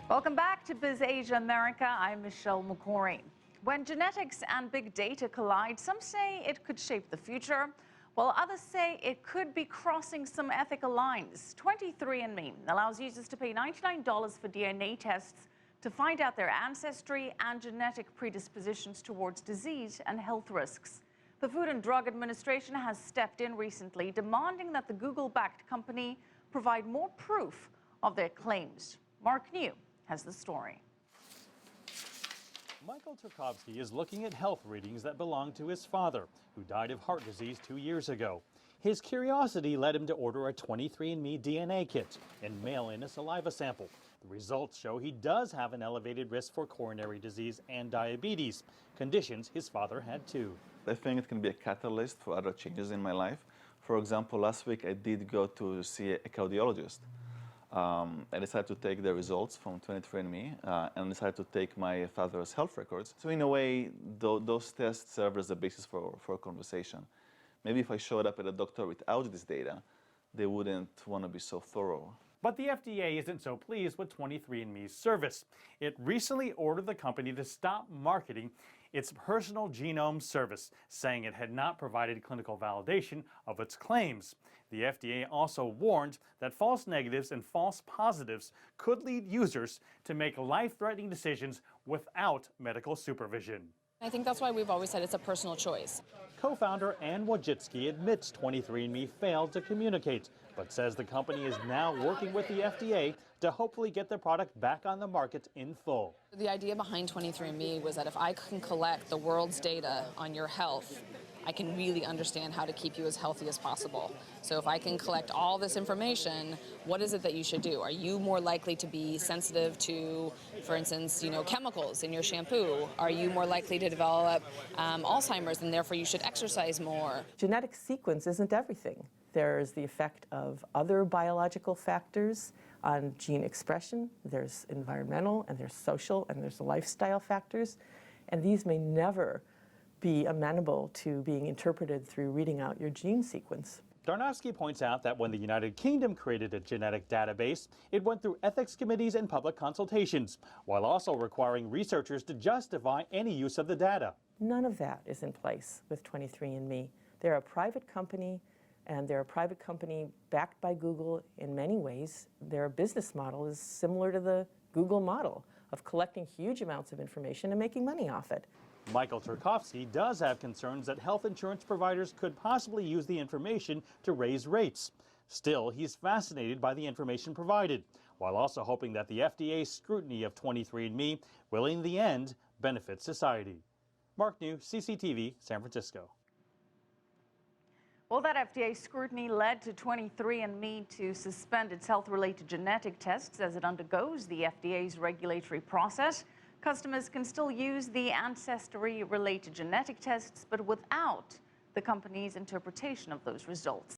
Welcome back to BizAsia America. I'm Michelle McCory. When genetics and big data collide, some say it could shape the future, while others say it could be crossing some ethical lines. 23andMe allows users to pay $99 for DNA tests to find out their ancestry and genetic predispositions towards disease and health risks. The Food and Drug Administration has stepped in recently, demanding that the Google-backed company provide more proof of their claims. Mark New has the story. Michael Turkovsky is looking at health readings that belong to his father, who died of heart disease 2 years ago. His curiosity led him to order a 23andMe DNA kit and mail in a saliva sample. The results show he does have an elevated risk for coronary disease and diabetes, conditions his father had too. I think it can be a catalyst for other changes in my life. For example, last week I did go to see a cardiologist. I decided to take the results from 23andMe and decided to take my father's health records. So in a way, those tests serve as a basis for a conversation. Maybe if I showed up at a doctor without this data, they wouldn't want to be so thorough. But the FDA isn't so pleased with 23andMe's service. It recently ordered the company to stop marketing its personal genome service, saying it had not provided clinical validation of its claims. The FDA also warned that false negatives and false positives could lead users to make life-threatening decisions without medical supervision. I think that's why we've always said it's a personal choice. Co-founder Ann Wojcicki admits 23andMe failed to communicate, but says the company is now working with the FDA to hopefully get the product back on the market in full. The idea behind 23andMe was that if I can collect the world's data on your health, I can really understand how to keep you as healthy as possible. So if I can collect all this information, what is it that you should do? Are you more likely to be sensitive to, for instance, chemicals in your shampoo? Are you more likely to develop Alzheimer's and therefore you should exercise more? Genetic sequence isn't everything. There's the effect of other biological factors on gene expression. There's environmental, and there's social, and there's lifestyle factors. And these may never be amenable to being interpreted through reading out your gene sequence. Darnowski points out that when the United Kingdom created a genetic database, it went through ethics committees and public consultations, while also requiring researchers to justify any use of the data. None of that is in place with 23andMe. They're a private company, and they're a private company backed by Google in many ways. Their business model is similar to the Google model of collecting huge amounts of information and making money off it. Michael Turkovsky does have concerns that health insurance providers could possibly use the information to raise rates. Still, he's fascinated by the information provided, while also hoping that the FDA's scrutiny of 23andMe will in the end benefit society. Mark New, CCTV, San Francisco. Well, that FDA scrutiny led to 23andMe to suspend its health-related genetic tests as it undergoes the FDA's regulatory process. Customers can still use the ancestry-related genetic tests, but without the company's interpretation of those results.